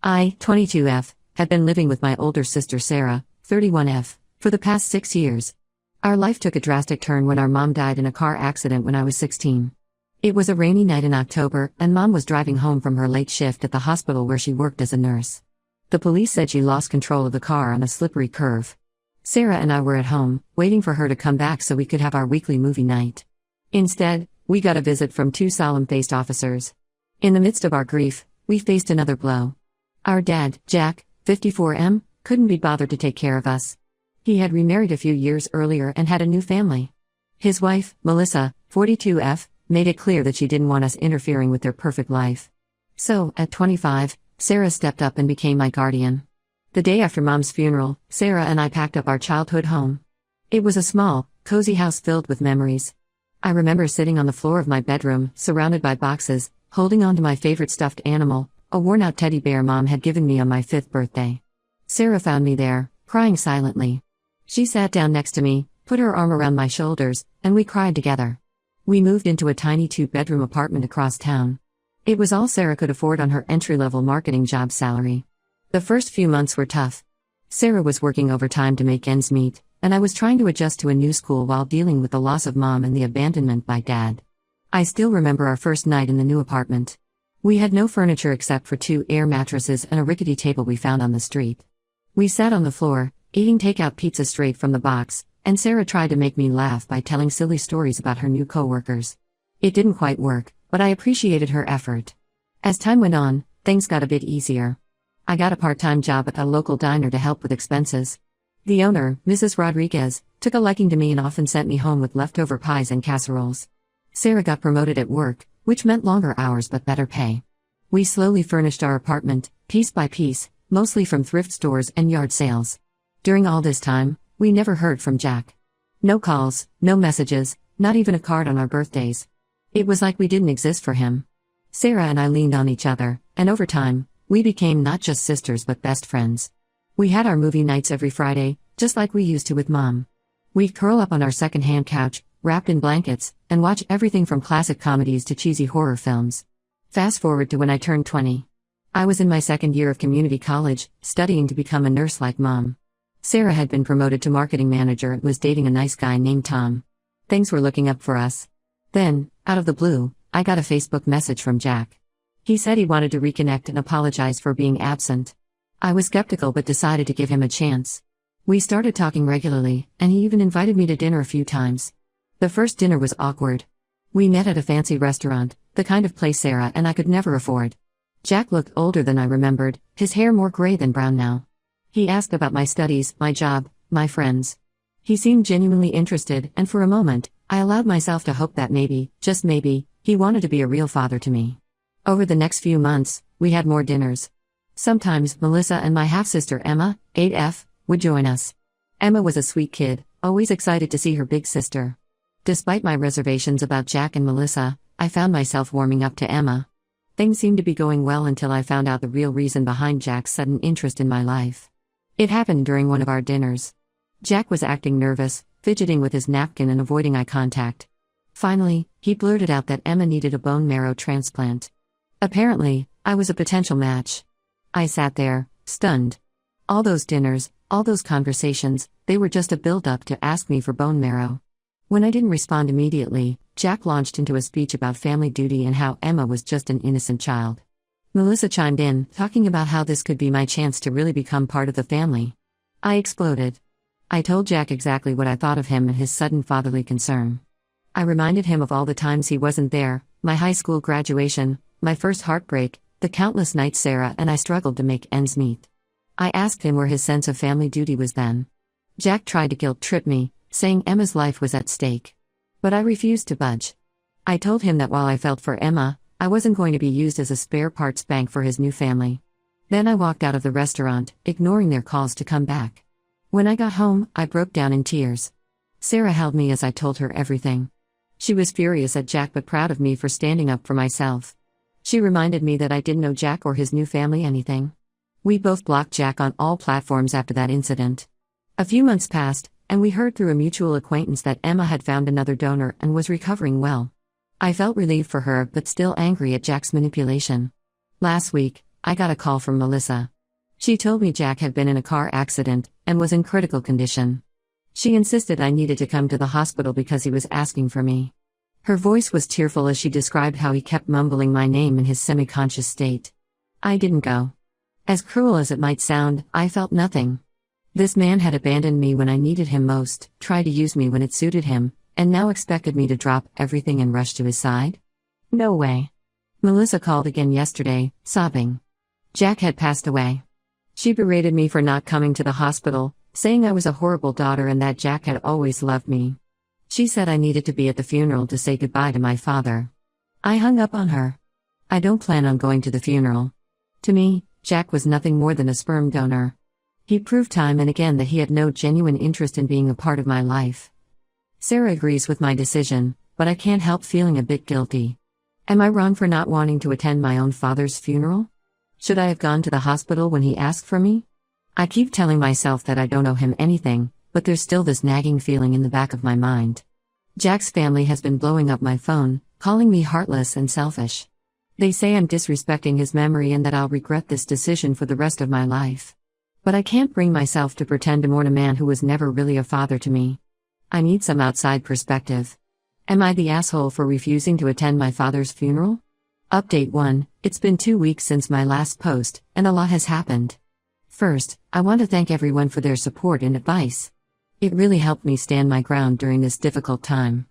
I, 22F, had been living with my older sister Sarah, 31F, for the past 6 years. Our life took a drastic turn when our mom died in a car accident when I was 16. It was a rainy night in October, and Mom was driving home from her late shift at the hospital where she worked as a nurse. The police said she lost control of the car on a slippery curve. Sarah and I were at home, waiting for her to come back so we could have our weekly movie night. Instead, we got a visit from 2 solemn-faced officers. In the midst of our grief, we faced another blow. Our dad, Jack, 54M, couldn't be bothered to take care of us. He had remarried a few years earlier and had a new family. His wife, Melissa, 42F, made it clear that she didn't want us interfering with their perfect life. So, at 25, Sarah stepped up and became my guardian. The day after Mom's funeral, Sarah and I packed up our childhood home. It was a small, cozy house filled with memories. I remember sitting on the floor of my bedroom, surrounded by boxes, holding on to my favorite stuffed animal, a worn-out teddy bear Mom had given me on my 5th birthday. Sarah found me there, crying silently. She sat down next to me, put her arm around my shoulders, and we cried together. We moved into a tiny 2-bedroom apartment across town. It was all Sarah could afford on her entry-level marketing job salary. The first few months were tough. Sarah was working overtime to make ends meet, and I was trying to adjust to a new school while dealing with the loss of Mom and the abandonment by Dad. I still remember our first night in the new apartment. We had no furniture except for 2 air mattresses and a rickety table we found on the street. We sat on the floor, eating takeout pizza straight from the box, and Sarah tried to make me laugh by telling silly stories about her new coworkers. It didn't quite work, but I appreciated her effort. As time went on, things got a bit easier. I got a part-time job at a local diner to help with expenses. The owner, Mrs. Rodriguez, took a liking to me and often sent me home with leftover pies and casseroles. Sarah got promoted at work, which meant longer hours but better pay. We slowly furnished our apartment, piece by piece, mostly from thrift stores and yard sales. During all this time, we never heard from Jack. No calls, no messages, not even a card on our birthdays. It was like we didn't exist for him. Sarah and I leaned on each other, and over time, we became not just sisters but best friends. We had our movie nights every Friday, just like we used to with Mom. We'd curl up on our second-hand couch, wrapped in blankets, and watch everything from classic comedies to cheesy horror films. Fast forward to when I turned 20. I was in my 2nd year of community college, studying to become a nurse like Mom. Sarah had been promoted to marketing manager and was dating a nice guy named Tom. Things were looking up for us. Then, out of the blue, I got a Facebook message from Jack. He said he wanted to reconnect and apologize for being absent. I was skeptical but decided to give him a chance. We started talking regularly, and he even invited me to dinner a few times. The first dinner was awkward. We met at a fancy restaurant, the kind of place Sarah and I could never afford. Jack looked older than I remembered, his hair more gray than brown now. He asked about my studies, my job, my friends. He seemed genuinely interested, and for a moment, I allowed myself to hope that maybe, just maybe, he wanted to be a real father to me. Over the next few months, we had more dinners. Sometimes Melissa and my half-sister Emma, 8F, would join us. Emma was a sweet kid, always excited to see her big sister. Despite my reservations about Jack and Melissa, I found myself warming up to Emma. Things seemed to be going well until I found out the real reason behind Jack's sudden interest in my life. It happened during one of our dinners. Jack was acting nervous, fidgeting with his napkin and avoiding eye contact. Finally, he blurted out that Emma needed a bone marrow transplant. Apparently, I was a potential match. I sat there, stunned. All those dinners, all those conversations, they were just a build-up to ask me for bone marrow. When I didn't respond immediately, Jack launched into a speech about family duty and how Emma was just an innocent child. Melissa chimed in, talking about how this could be my chance to really become part of the family. I exploded. I told Jack exactly what I thought of him and his sudden fatherly concern. I reminded him of all the times he wasn't there, my high school graduation, my first heartbreak, the countless nights Sarah and I struggled to make ends meet. I asked him where his sense of family duty was then. Jack tried to guilt-trip me, saying Emma's life was at stake. But I refused to budge. I told him that while I felt for Emma, I wasn't going to be used as a spare parts bank for his new family. Then I walked out of the restaurant, ignoring their calls to come back. When I got home, I broke down in tears. Sarah held me as I told her everything. She was furious at Jack but proud of me for standing up for myself. She reminded me that I didn't owe Jack or his new family anything. We both blocked Jack on all platforms after that incident. A few months passed, and we heard through a mutual acquaintance that Emma had found another donor and was recovering well. I felt relieved for her but still angry at Jack's manipulation. Last week, I got a call from Melissa. She told me Jack had been in a car accident and was in critical condition. She insisted I needed to come to the hospital because he was asking for me. Her voice was tearful as she described how he kept mumbling my name in his semi-conscious state. I didn't go. As cruel as it might sound, I felt nothing. This man had abandoned me when I needed him most, tried to use me when it suited him, and now expected me to drop everything and rush to his side? No way. Melissa called again yesterday, sobbing. Jack had passed away. She berated me for not coming to the hospital, saying I was a horrible daughter and that Jack had always loved me. She said I needed to be at the funeral to say goodbye to my father. I hung up on her. I don't plan on going to the funeral. To me, Jack was nothing more than a sperm donor. He proved time and again that he had no genuine interest in being a part of my life. Sarah agrees with my decision, but I can't help feeling a bit guilty. Am I wrong for not wanting to attend my own father's funeral? Should I have gone to the hospital when he asked for me? I keep telling myself that I don't owe him anything, but there's still this nagging feeling in the back of my mind. Jack's family has been blowing up my phone, calling me heartless and selfish. They say I'm disrespecting his memory and that I'll regret this decision for the rest of my life. But I can't bring myself to pretend to mourn a man who was never really a father to me. I need some outside perspective. Am I the asshole for refusing to attend my father's funeral? Update 1, it's been 2 weeks since my last post, and a lot has happened. First, I want to thank everyone for their support and advice. It really helped me stand my ground during this difficult time.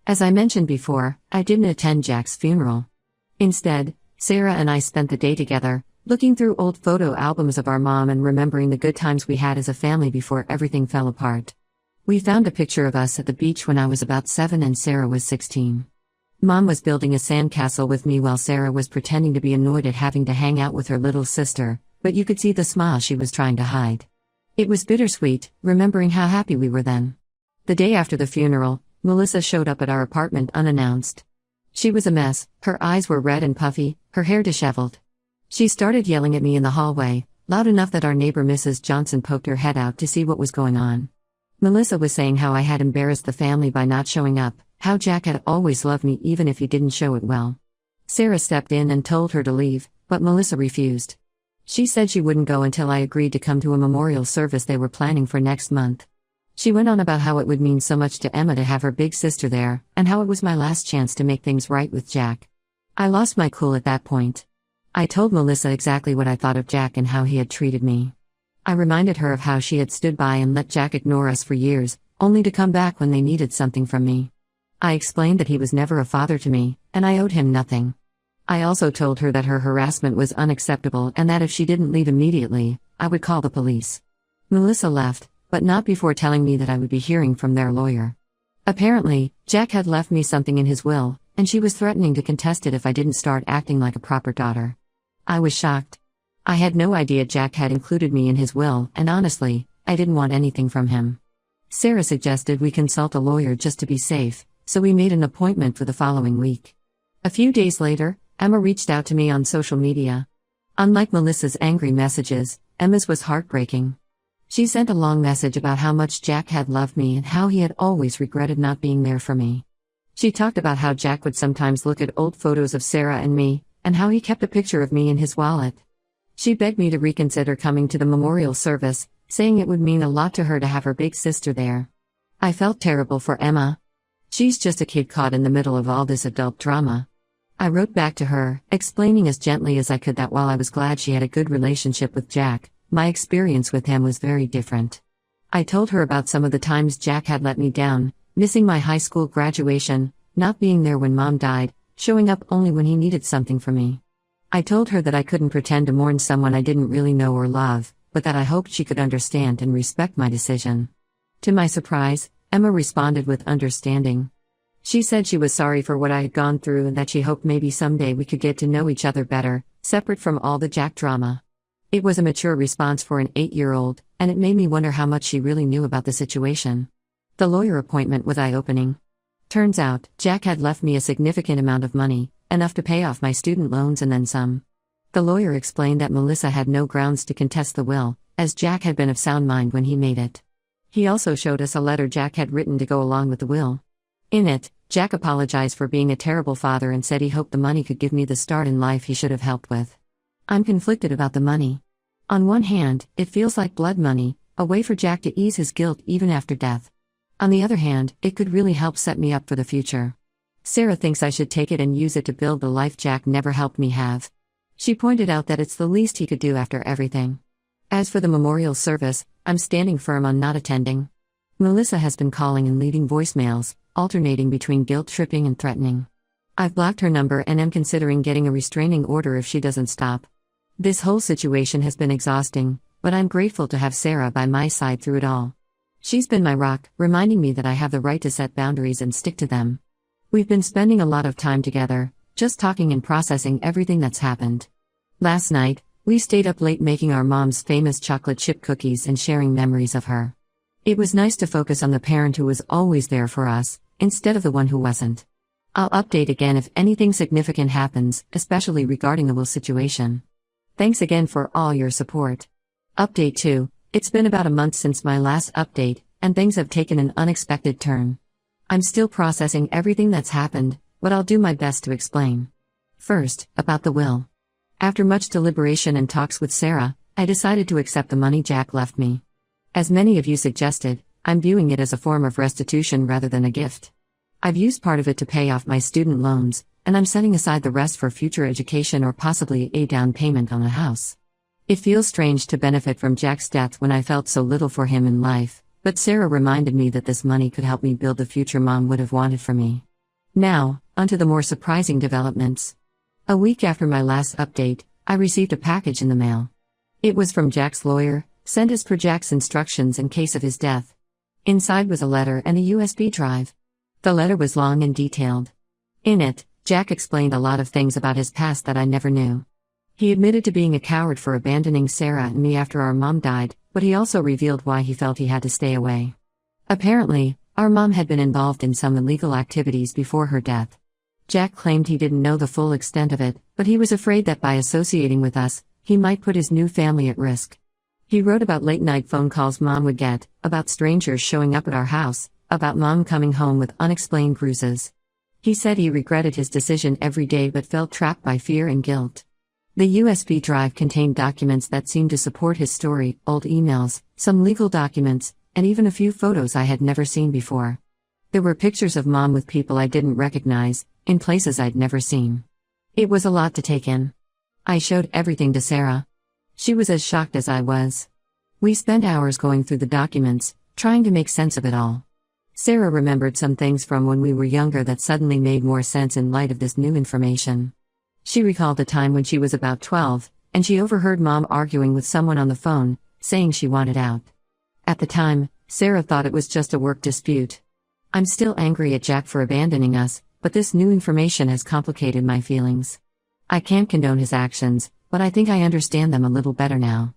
As I mentioned before, I didn't attend Jack's funeral. Instead, Sarah and I spent the day together, looking through old photo albums of our mom and remembering the good times we had as a family before everything fell apart. We found a picture of us at the beach when I was about 7 and Sarah was 16. Mom was building a sandcastle with me while Sarah was pretending to be annoyed at having to hang out with her little sister, but you could see the smile she was trying to hide. It was bittersweet, remembering how happy we were then. The day after the funeral, Melissa showed up at our apartment unannounced. She was a mess, her eyes were red and puffy, her hair disheveled. She started yelling at me in the hallway, loud enough that our neighbor Mrs. Johnson poked her head out to see what was going on. Melissa was saying how I had embarrassed the family by not showing up, how Jack had always loved me even if he didn't show it well. Sarah stepped in and told her to leave, but Melissa refused. She said she wouldn't go until I agreed to come to a memorial service they were planning for next month. She went on about how it would mean so much to Emma to have her big sister there, and how it was my last chance to make things right with Jack. I lost my cool at that point. I told Melissa exactly what I thought of Jack and how he had treated me. I reminded her of how she had stood by and let Jack ignore us for years, only to come back when they needed something from me. I explained that he was never a father to me, and I owed him nothing. I also told her that her harassment was unacceptable and that if she didn't leave immediately, I would call the police. Melissa left, but not before telling me that I would be hearing from their lawyer. Apparently, Jack had left me something in his will, and she was threatening to contest it if I didn't start acting like a proper daughter. I was shocked. I had no idea Jack had included me in his will, and honestly, I didn't want anything from him. Sarah suggested we consult a lawyer just to be safe, so we made an appointment for the following week. A few days later, Emma reached out to me on social media. Unlike Melissa's angry messages, Emma's was heartbreaking. She sent a long message about how much Jack had loved me and how he had always regretted not being there for me. She talked about how Jack would sometimes look at old photos of Sarah and me, and how he kept a picture of me in his wallet. She begged me to reconsider coming to the memorial service, saying it would mean a lot to her to have her big sister there. I felt terrible for Emma. She's just a kid caught in the middle of all this adult drama. I wrote back to her, explaining as gently as I could that while I was glad she had a good relationship with Jack, my experience with him was very different. I told her about some of the times Jack had let me down, missing my high school graduation, not being there when Mom died, showing up only when he needed something from me. I told her that I couldn't pretend to mourn someone I didn't really know or love, but that I hoped she could understand and respect my decision. To my surprise, Emma responded with understanding. She said she was sorry for what I had gone through and that she hoped maybe someday we could get to know each other better, separate from all the Jack drama. It was a mature response for an 8-year-old, and it made me wonder how much she really knew about the situation. The lawyer appointment was eye-opening. Turns out, Jack had left me a significant amount of money, enough to pay off my student loans and then some. The lawyer explained that Melissa had no grounds to contest the will, as Jack had been of sound mind when he made it. He also showed us a letter Jack had written to go along with the will. In it, Jack apologized for being a terrible father and said he hoped the money could give me the start in life he should have helped with. I'm conflicted about the money. On one hand, it feels like blood money, a way for Jack to ease his guilt even after death. On the other hand, it could really help set me up for the future. Sarah thinks I should take it and use it to build the life Jack never helped me have. She pointed out that it's the least he could do after everything. As for the memorial service, I'm standing firm on not attending. Melissa has been calling and leaving voicemails, alternating between guilt-tripping and threatening. I've blocked her number and am considering getting a restraining order if she doesn't stop. This whole situation has been exhausting, but I'm grateful to have Sarah by my side through it all. She's been my rock, reminding me that I have the right to set boundaries and stick to them. We've been spending a lot of time together, just talking and processing everything that's happened. Last night, we stayed up late making our mom's famous chocolate chip cookies and sharing memories of her. It was nice to focus on the parent who was always there for us, instead of the one who wasn't. I'll update again if anything significant happens, especially regarding the will situation. Thanks again for all your support. Update 2. It's been about a month since my last update, and things have taken an unexpected turn. I'm still processing everything that's happened, but I'll do my best to explain. First, about the will. After much deliberation and talks with Sarah, I decided to accept the money Jack left me. As many of you suggested, I'm viewing it as a form of restitution rather than a gift. I've used part of it to pay off my student loans, and I'm setting aside the rest for future education or possibly a down payment on a house. It feels strange to benefit from Jack's death when I felt so little for him in life, but Sarah reminded me that this money could help me build the future Mom would have wanted for me. Now, onto the more surprising developments. A week after my last update, I received a package in the mail. It was from Jack's lawyer, sent as per Jack's instructions in case of his death. Inside was a letter and a USB drive. The letter was long and detailed. In it, Jack explained a lot of things about his past that I never knew. He admitted to being a coward for abandoning Sarah and me after our mom died, but he also revealed why he felt he had to stay away. Apparently, our mom had been involved in some illegal activities before her death. Jack claimed he didn't know the full extent of it, but he was afraid that by associating with us, he might put his new family at risk. He wrote about late-night phone calls Mom would get, about strangers showing up at our house, about Mom coming home with unexplained bruises. He said he regretted his decision every day but felt trapped by fear and guilt. The USB drive contained documents that seemed to support his story, old emails, some legal documents, and even a few photos I had never seen before. There were pictures of Mom with people I didn't recognize, in places I'd never seen. It was a lot to take in. I showed everything to Sarah. She was as shocked as I was. We spent hours going through the documents, trying to make sense of it all. Sarah remembered some things from when we were younger that suddenly made more sense in light of this new information. She recalled a time when she was about 12, and she overheard Mom arguing with someone on the phone, saying she wanted out. At the time, Sarah thought it was just a work dispute. I'm still angry at Jack for abandoning us, but this new information has complicated my feelings. I can't condone his actions, but I think I understand them a little better now.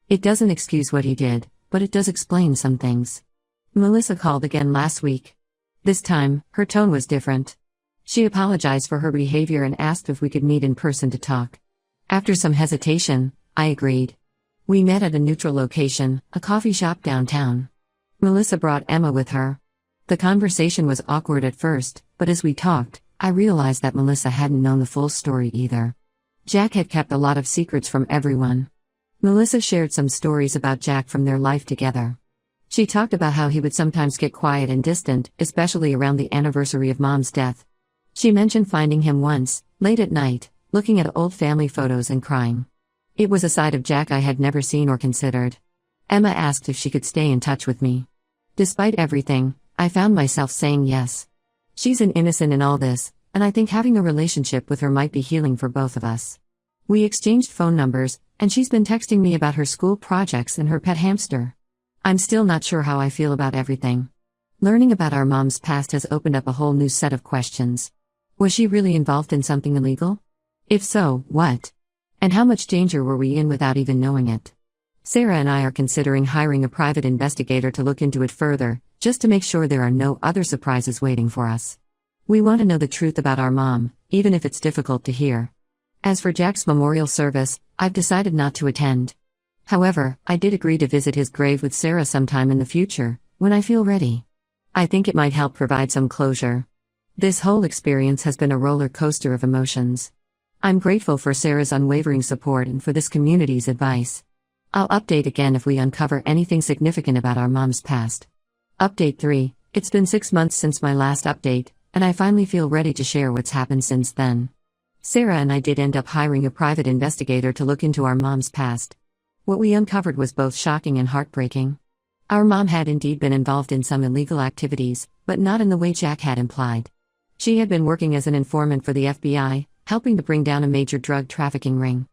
It doesn't excuse what he did, but it does explain some things. Melissa called again last week. This time, her tone was different. She apologized for her behavior and asked if we could meet in person to talk. After some hesitation, I agreed. We met at a neutral location, a coffee shop downtown. Melissa brought Emma with her. The conversation was awkward at first, but as we talked, I realized that Melissa hadn't known the full story either. Jack had kept a lot of secrets from everyone. Melissa shared some stories about Jack from their life together. She talked about how he would sometimes get quiet and distant, especially around the anniversary of Mom's death. She mentioned finding him once, late at night, looking at old family photos and crying. It was a side of Jack I had never seen or considered. Emma asked if she could stay in touch with me. Despite everything, I found myself saying yes. She's an innocent in all this, and I think having a relationship with her might be healing for both of us. We exchanged phone numbers, and she's been texting me about her school projects and her pet hamster. I'm still not sure how I feel about everything. Learning about our mom's past has opened up a whole new set of questions. Was she really involved in something illegal? If so, what? And how much danger were we in without even knowing it? Sarah and I are considering hiring a private investigator to look into it further, just to make sure there are no other surprises waiting for us. We want to know the truth about our mom, even if it's difficult to hear. As for Jack's memorial service, I've decided not to attend. However, I did agree to visit his grave with Sarah sometime in the future, when I feel ready. I think it might help provide some closure. This whole experience has been a roller coaster of emotions. I'm grateful for Sarah's unwavering support and for this community's advice. I'll update again if we uncover anything significant about our mom's past. Update 3. It's been 6 months since my last update, and I finally feel ready to share what's happened since then. Sarah and I did end up hiring a private investigator to look into our mom's past. What we uncovered was both shocking and heartbreaking. Our mom had indeed been involved in some illegal activities, but not in the way Jack had implied. She had been working as an informant for the FBI, helping to bring down a major drug trafficking ring.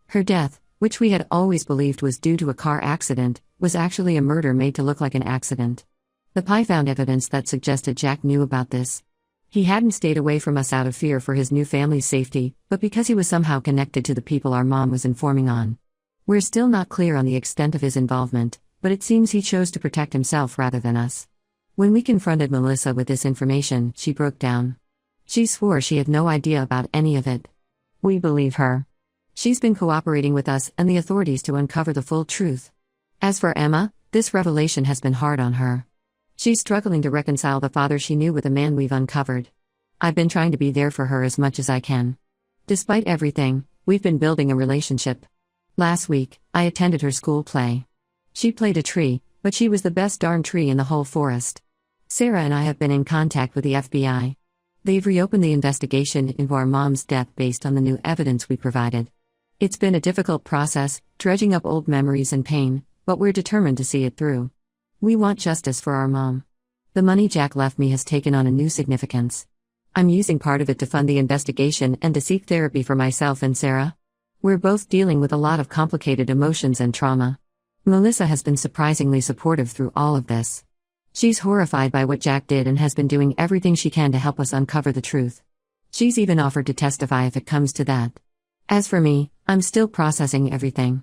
Her death, which we had always believed was due to a car accident, was actually a murder made to look like an accident. The PI found evidence that suggested Jack knew about this. He hadn't stayed away from us out of fear for his new family's safety, but because he was somehow connected to the people our mom was informing on. We're still not clear on the extent of his involvement, but it seems he chose to protect himself rather than us. When we confronted Melissa with this information, she broke down. She swore she had no idea about any of it. We believe her. She's been cooperating with us and the authorities to uncover the full truth. As for Emma, this revelation has been hard on her. She's struggling to reconcile the father she knew with the man we've uncovered. I've been trying to be there for her as much as I can. Despite everything, we've been building a relationship. Last week, I attended her school play. She played a tree, but she was the best darn tree in the whole forest. Sarah and I have been in contact with the FBI. They've reopened the investigation into our mom's death based on the new evidence we provided. It's been a difficult process, dredging up old memories and pain, but we're determined to see it through. We want justice for our mom. The money Jack left me has taken on a new significance. I'm using part of it to fund the investigation and to seek therapy for myself and Sarah. We're both dealing with a lot of complicated emotions and trauma. Melissa has been surprisingly supportive through all of this. She's horrified by what Jack did and has been doing everything she can to help us uncover the truth. She's even offered to testify if it comes to that. As for me, I'm still processing everything.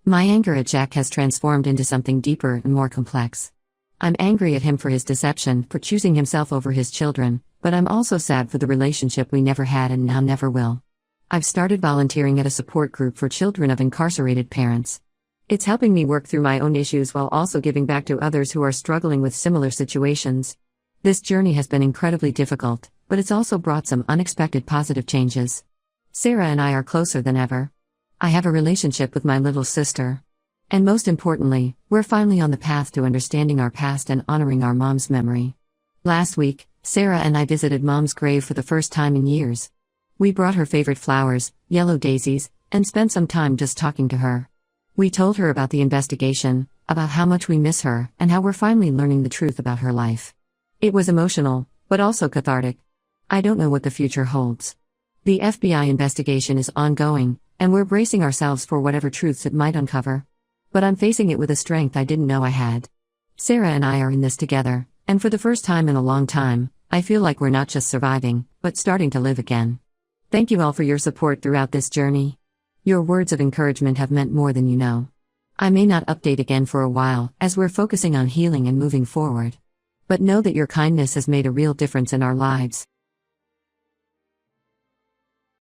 My anger at Jack has transformed into something deeper and more complex. I'm angry at him for his deception, for choosing himself over his children, but I'm also sad for the relationship we never had and now never will. I've started volunteering at a support group for children of incarcerated parents. It's helping me work through my own issues while also giving back to others who are struggling with similar situations. This journey has been incredibly difficult, but it's also brought some unexpected positive changes. Sarah and I are closer than ever. I have a relationship with my little sister. And most importantly, we're finally on the path to understanding our past and honoring our mom's memory. Last week, Sarah and I visited Mom's grave for the first time in years. We brought her favorite flowers, yellow daisies, and spent some time just talking to her. We told her about the investigation, about how much we miss her, and how we're finally learning the truth about her life. It was emotional, but also cathartic. I don't know what the future holds. The FBI investigation is ongoing, and we're bracing ourselves for whatever truths it might uncover. But I'm facing it with a strength I didn't know I had. Sarah and I are in this together, and for the first time in a long time, I feel like we're not just surviving, but starting to live again. Thank you all for your support throughout this journey. Your words of encouragement have meant more than you know. I may not update again for a while, as we're focusing on healing and moving forward. But know that your kindness has made a real difference in our lives.